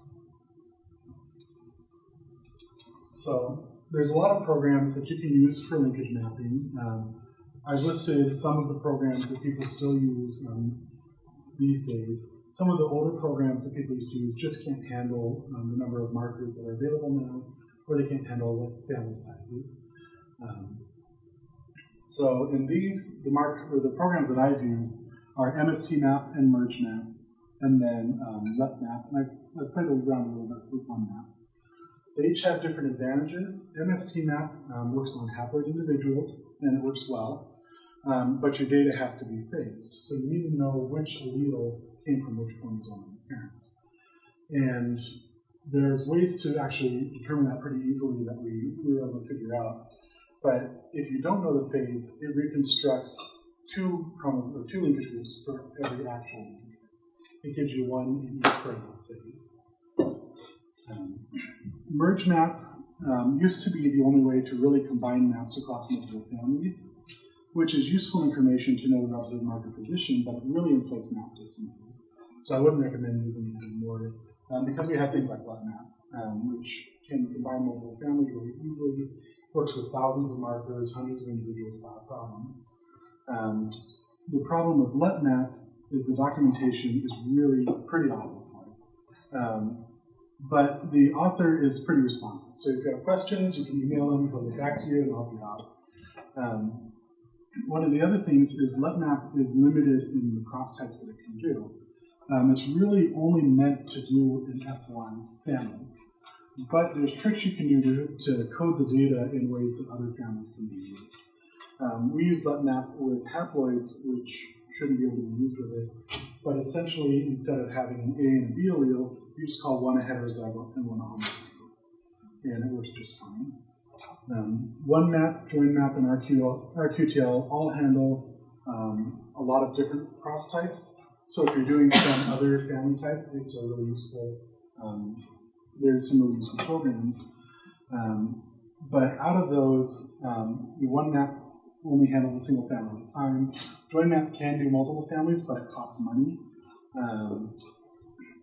So there's a lot of programs that you can use for linkage mapping. I've listed some of the programs that people still use these days. Some of the older programs that people used to use just can't handle the number of markers that are available now, or they can't handle the family sizes. So in these, the programs that I've used are MSTmap and MergeMap, and then LetMap, and I've played around a little bit with OneMap. They each have different advantages. MSTmap works on haploid individuals, and it works well, but your data has to be phased. So you need to know which allele came from which chromosome in the parent. And there's ways to actually determine that pretty easily that we were able to figure out. But if you don't know the phase, it reconstructs two linkage groups for every actual linkage group. It gives you one in each parental phase. MergeMap used to be the only way to really combine maps across multiple families, which is useful information to know the relative marker position, but it really inflates map distances. So I wouldn't recommend using it anymore because we have things like LetMap, which can combine multiple families really easily, works with thousands of markers, hundreds of individuals without a problem. The problem with LetMap is the documentation is really pretty awful for it. But the author is pretty responsive. So if you have questions, you can email him, he'll get back to you, and help you out. One of the other things is LetMap is limited in the cross types that it can do. It's really only meant to do an F1 family. But there's tricks you can do to code the data in ways that other families can be used. We use LetMap with haploids, which shouldn't be able to be used with it. But essentially, instead of having an A and a B allele, you just call one a heterozygote and one a homozygote. And it works just fine. OneMap, JoinMap, and RQTL all handle a lot of different cross types. So if you're doing some other family type, it's a really useful, there's some really useful programs. But out of those, OneMap only handles a single family at a time. JoinMap can do multiple families, but it costs money.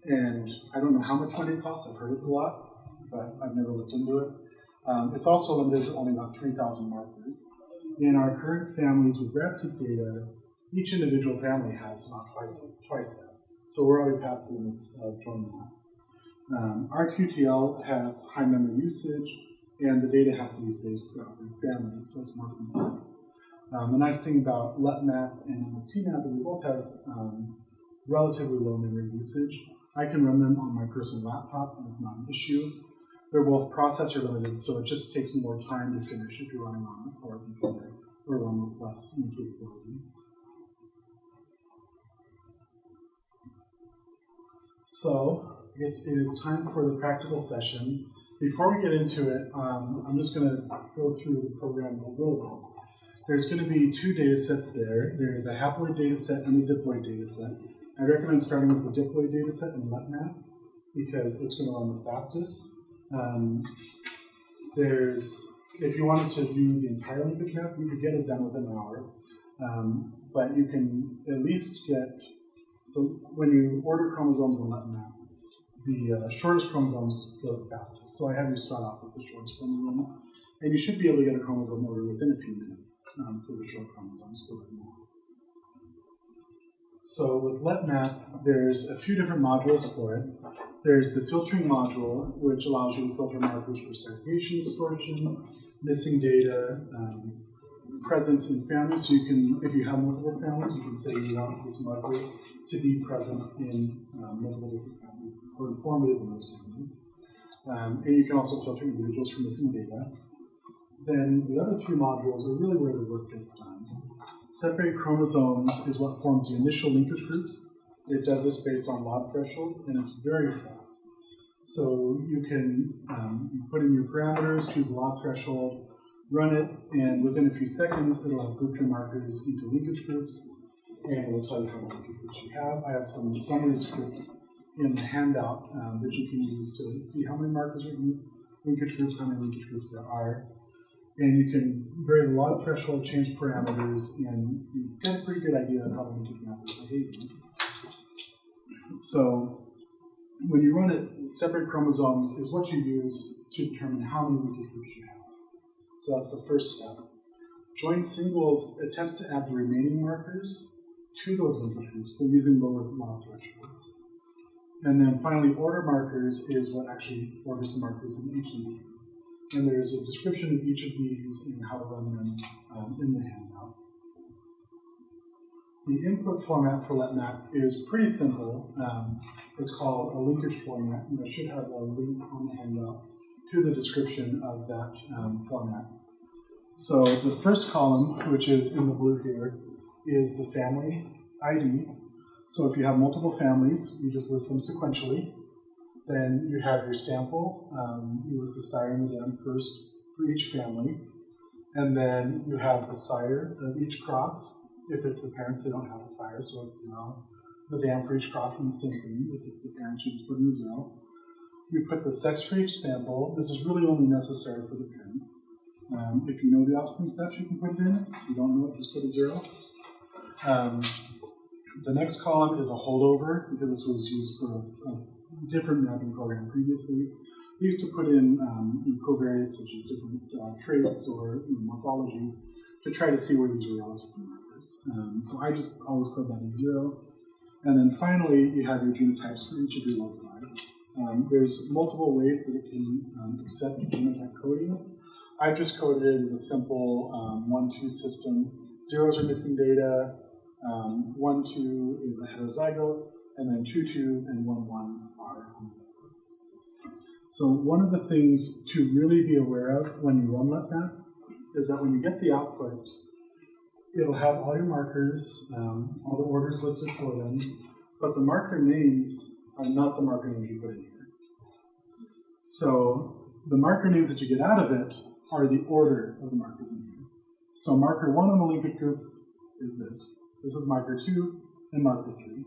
And I don't know how much money it costs. I've heard it's a lot, but I've never looked into it. It's also limited to only about 3,000 markers. In our current families with RADseq data, each individual family has about twice that. So we're already past the limits of JoinMap. RQTL has high memory usage, and the data has to be phased throughout the family, so it's more complex. The nice thing about LetMap and MSTmap is they both have relatively low memory usage. I can run them on my personal laptop, and it's not an issue. They're both processor limited, so it just takes more time to finish if you're running on a slower computer or one with less capability. So I guess it is time for the practical session. Before we get into it, I'm just going to go through the programs a little bit. There's going to be two data sets there. There's a haploid data set and a diploid data set. I recommend starting with the diploid data set in LetMap because it's going to run the fastest. If you wanted to do the entire linkage map, you could get it done within an hour. But you can at least so when you order chromosomes in LetMap, the shortest chromosomes go the fastest. So I have you start off with the shortest chromosomes. And you should be able to get a chromosome order within a few minutes for the short chromosomes for LetMap. So with LetMap, there's a few different modules for it. There's the filtering module, which allows you to filter markers for segregation distortion, missing data, presence in families. So you can, if you have multiple families, you can say you want this marker to be present in multiple different families or informative in those families. And you can also filter individuals for missing data. Then the other three modules are really where the work gets done. Separate chromosomes is what forms the initial linkage groups. It does this based on log thresholds, and it's very fast. So you can put in your parameters, choose a log threshold, run it, and within a few seconds, it'll have grouped your markers into linkage groups, and it will tell you how many linkage groups you have. I have some summary scripts in the handout that you can use to see how many markers are in linkage groups, how many linkage groups there are. And you can vary the log threshold, change parameters, and you get a pretty good idea of how the linkage map is behaving. So when you run it, separate chromosomes is what you use to determine how many linkage groups you have. So that's the first step. Join singles attempts to add the remaining markers to those linkage groups, but using lower log thresholds. And then finally, order markers is what actually orders the markers in each linkage group. And there's a description of each of these and how to run them in the handout. The input format for LetMap is pretty simple. It's called a linkage format, and I should have a link on the handout to the description of that format. So the first column, which is in the blue here, is the family ID. So if you have multiple families, you just list them sequentially. Then you have your sample. You list the sire and the dam first for each family. And then you have the sire of each cross. If it's the parents, they don't have a sire, so it's 0. The dam for each cross, and the same thing. If it's the parents, you just put in 0. You put the sex for each sample. This is really only necessary for the parents. If you know the offspring sex, you can put it in. If you don't know it, just put a 0. The next column is a holdover, because this was used for a different mapping program previously. They used to put in covariates such as different traits or morphologies to try to see where these were relative markers. So I just always put that as 0. And then finally, you have your genotypes for each of your loci. There's multiple ways that it can accept genotype coding. I've just coded it as a simple 1-2 system. 0s are missing data, 1-2 is a heterozygote, and then 2-2s and 1-1s are homozygotes. So one of the things to really be aware of when you run LetMap is that when you get the output, it'll have all your markers, all the orders listed for them, but the marker names are not the marker names you put in here. So the marker names that you get out of it are the order of the markers in here. So marker 1 on the linkage group is this. This is marker 2 and marker 3,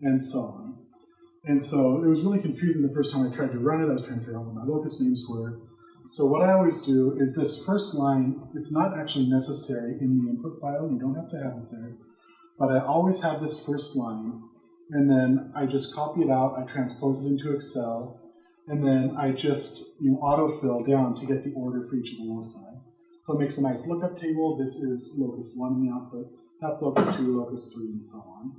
and so on. And so it was really confusing the first time I tried to run it. I was trying to figure out what my locus names were. So what I always do is this first line, it's not actually necessary in the input file. You don't have to have it there. But I always have this first line, and then I just copy it out, I transpose it into Excel, and then I just autofill down to get the order for each of the loci. So it makes a nice lookup table. This is locus 1 in the output. That's locus 2, locus 3, and so on.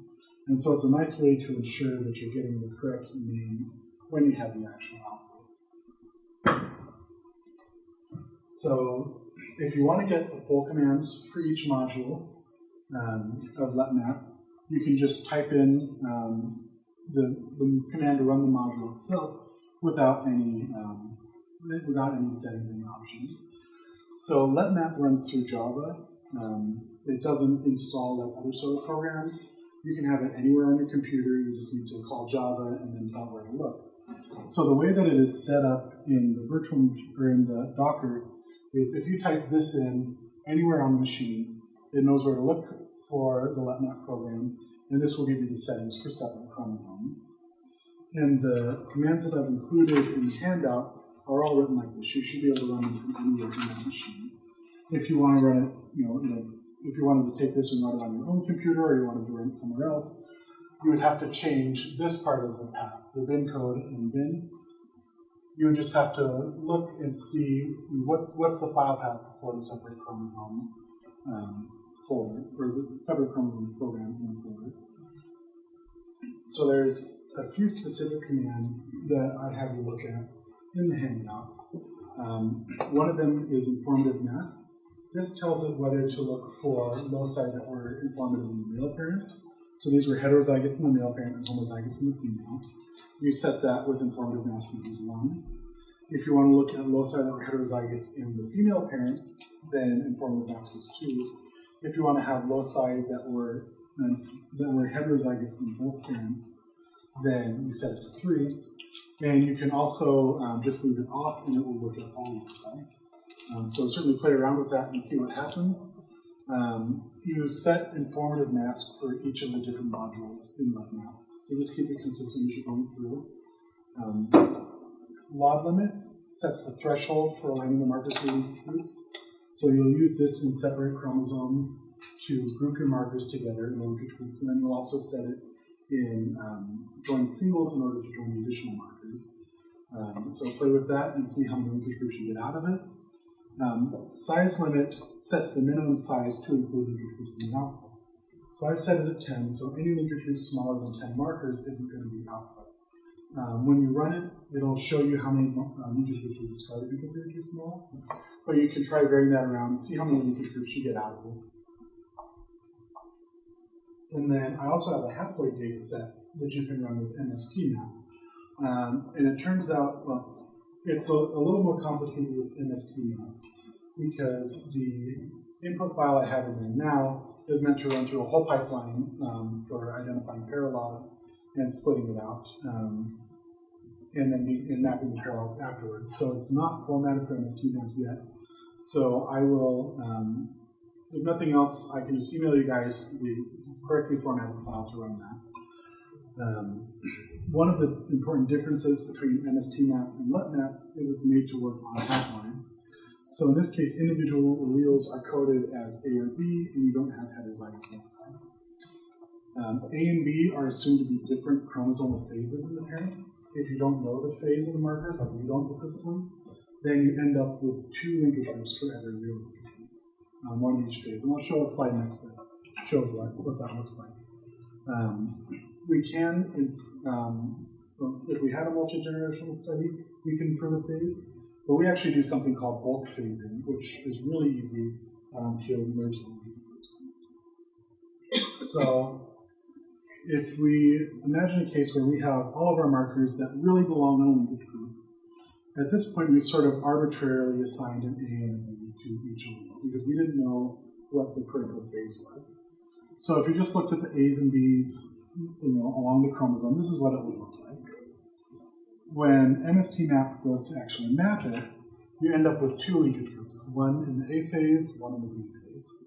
And so it's a nice way to ensure that you're getting the correct names when you have the actual output. So if you want to get the full commands for each module of LetMap, you can just type in the command to run the module itself without any settings, any options. So LetMap runs through Java. It doesn't install like other sort of programs. You can have it anywhere on your computer. You just need to call Java and then tell where to look. So the way that it is set up in the virtual or in the Docker is if you type this in anywhere on the machine, it knows where to look for the LetMap program, and this will give you the settings for separate chromosomes. And the commands that I've included in the handout are all written like this. You should be able to run them from anywhere on that machine. If you want to run it, if you wanted to take this and run it on your own computer, or you wanted to run it somewhere else, you would have to change this part of the path, the bin code in bin. You would just have to look and see what's the file path for the separate chromosomes folder, or the separate chromosomes program in the folder. So there's a few specific commands that I have you look at in the handout. One of them is informative mask. This tells it whether to look for loci that were informative in the male parent. So these were heterozygous in the male parent and homozygous in the female. You set that with informative masking as 1. If you want to look at loci that were heterozygous in the female parent, then informative mask is 2. If you want to have loci that were heterozygous in both parents, then you set it to 3. And you can also just leave it off, and it will look at all loci. So certainly play around with that and see what happens. You set informative mask for each of the different modules in LetMap. So just keep it consistent as you're going through. Log limit sets the threshold for aligning the markers to linkage groups. So you'll use this in separate chromosomes to group your markers together in linkage groups, and then you'll also set it in join singles in order to join the additional markers. So play with that and see how many linkage groups you get out of it. Size limit sets the minimum size to include linkage groups in the output. So I've set it at 10, so any linkage group smaller than 10 markers isn't going to be output. When you run it, it'll show you how many linkage groups you discarded because they're too small. But you can try varying that around and see how many linkage groups you get out of it. And then I also have a haploid data set that you can run with MSTmap. And it turns out, well, it's a little more complicated with MSTmap because the input file I have in there now is meant to run through a whole pipeline for identifying paralogs and splitting it out, and then mapping the paralogs afterwards. So it's not formatted for MSTmap yet. So I will, if nothing else, I can just email you guys the correctly formatted file to run that. One of the important differences between MSTmap and LetMap is it's made to work on haplines. So in this case, individual alleles are coded as A or B, and you don't have heterozygous loci. A and B are assumed to be different chromosomal phases in the parent. If you don't know the phase of the markers, like we don't at this point, then you end up with 2 linkage groups for every real linkage group, one in each phase. And I'll show a slide next that shows what that looks like. We can, if we had a multi-generational study, we can infer the phase, but we actually do something called bulk phasing, which is really easy to merge the linkage groups. So if we imagine a case where we have all of our markers that really belong in a linkage group, at this point we sort of arbitrarily assigned an A and a B to each allele because we didn't know what the critical phase was. So if you just looked at the A's and B's, along the chromosome, this is what it would look like. When MSTmap goes to actually map it, you end up with 2 linkage groups, one in the A phase, one in the B phase.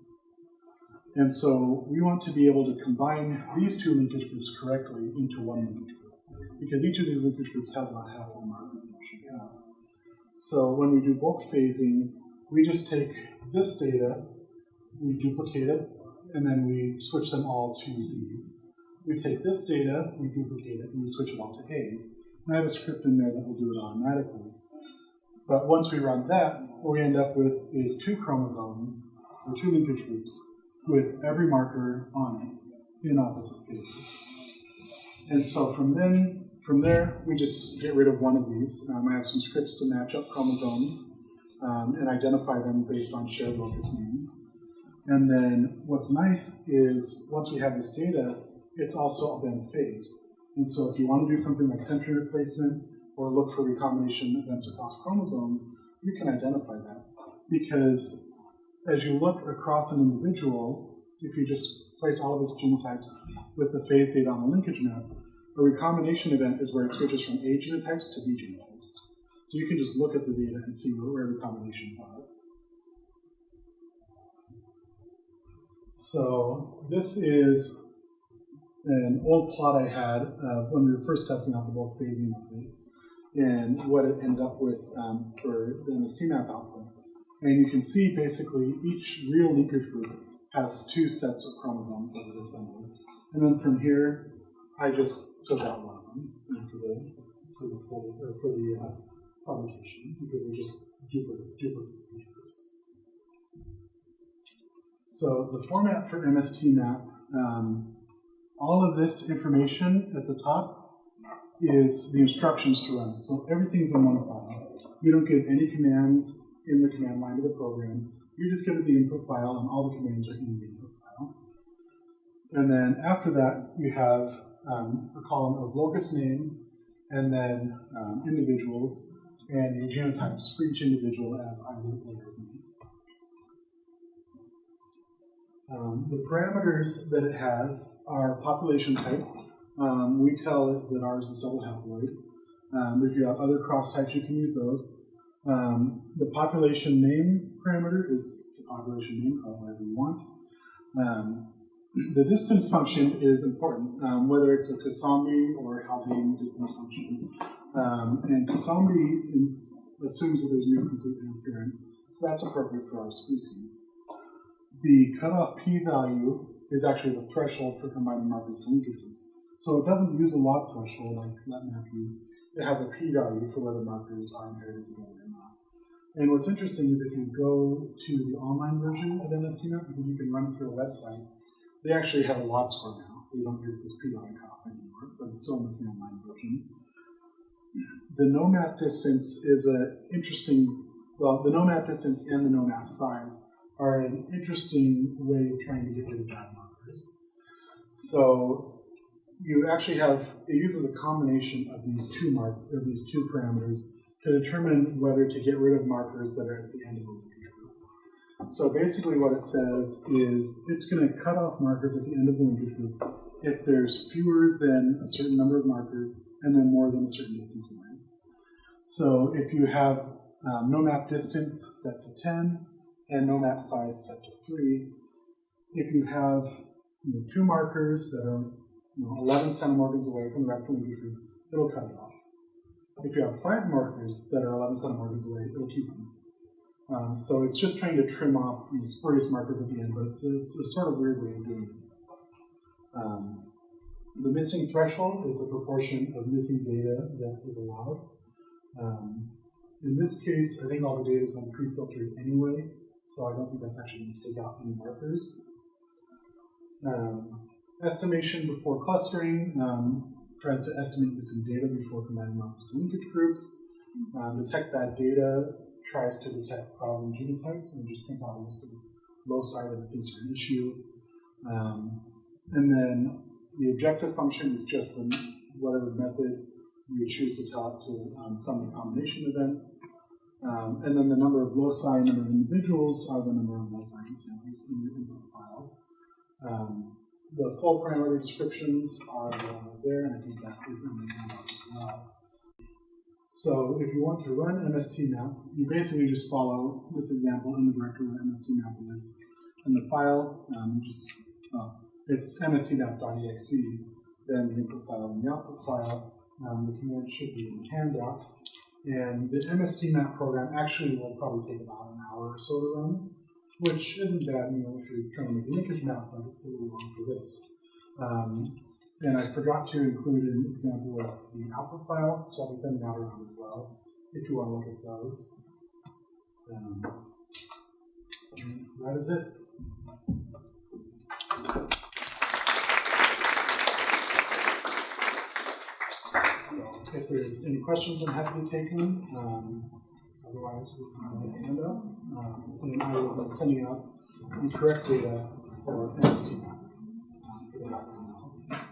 And so we want to be able to combine these 2 linkage groups correctly into one linkage group, because each of these linkage groups has about half the markers that we should have. So when we do bulk phasing, we just take this data, we duplicate it, and then we switch them all to B's. We take this data, we duplicate it, and we switch it all to A's. And I have a script in there that will do it automatically. But once we run that, what we end up with is 2 chromosomes, or 2 linkage groups, with every marker on it in opposite phases. And so from there, we just get rid of one of these. I have some scripts to match up chromosomes and identify them based on shared locus names. And then what's nice is once we have this data, it's also been phased. And so if you want to do something like century replacement or look for recombination events across chromosomes, you can identify that. Because as you look across an individual, if you just place all of its genotypes with the phase data on the linkage map, a recombination event is where it switches from A genotypes to B genotypes. So you can just look at the data and see where recombinations are. So this is an old plot I had when we were first testing out the bulk phasing method and what it ended up with for the MSTmap output. And you can see basically each real linkage group has 2 sets of chromosomes that it assembled. And then from here, I just took out one of them for the publication because they're just duplicate linkers. So the format for MSTmap, all of this information at the top is the instructions to run. So everything's in one file. You don't give any commands in the command line of the program. You just give it the input file, and all the commands are in the input file. And then after that, you have a column of locus names, and then individuals, and your genotypes for each individual as either A or B. The parameters that it has are population type. We tell it that ours is double haploid. If you have other cross types, you can use those. The population name parameter is the population name, call it whatever you want. The distance function is important, whether it's a Kosambi or Haldane distance function. And Kosambi assumes that there's no complete interference, so that's appropriate for our species. The cutoff p-value is actually the threshold for combining markers to linkage groups. So it doesn't use a log threshold like LetMap used. It has a p-value for whether markers are inherited together or not. And what's interesting is if you go to the online version of MSTmap, because you can run it through a website, they actually have a log score now. They don't use this p-value cutoff anymore, but it's still in the online version. The no-map distance is an interesting, well, the no-map distance and the no-map size are an interesting way of trying to get rid of bad markers. So you actually have, it uses a combination of these two parameters to determine whether to get rid of markers that are at the end of a linkage group. So basically what it says is it's going to cut off markers at the end of the linkage group if there's fewer than a certain number of markers and they're more than a certain distance away. So if you have no map distance set to 10 and no map size set to 3, if you have two markers that are 11 centimorgans away from the rest of the linkage group, it'll cut it off. If you have 5 markers that are 11 centimorgans away, it'll keep them. So it's just trying to trim off spurious markers at the end, but it's a sort of weird way of doing it. The missing threshold is the proportion of missing data that is allowed. In this case, I think all the data has been pre-filtered anyway, so I don't think that's actually going to take out any markers. Estimation before clustering tries to estimate missing data before combining markers to linkage groups. Detect bad data tries to detect problem genotypes and just prints out a list of loci that it thinks are an issue. And then the objective function is just whatever method you choose to tell it to sum the combination events. And then the number of loci, number of individuals are the number of loci and samples in your input files. The full parameter descriptions are there, and I think that is in the handout as well. So if you want to run MSTmap, you basically just follow this example in the directory where MSTmap is. And the file, it's mstmap.exe, then the input file and the output file. The command should be in the handout. And the MSTmap program actually will probably take about an hour or so to run, which isn't bad, if you're trying to make a linkage map, but it's a little long for this. And I forgot to include an example of the output file, so I'll be sending that around as well, if you want to look at those. That is it. If there's any questions, I'm happy to take them. Otherwise, we can have the handouts. And I will be sending out the correct data for MSTmap for the background analysis.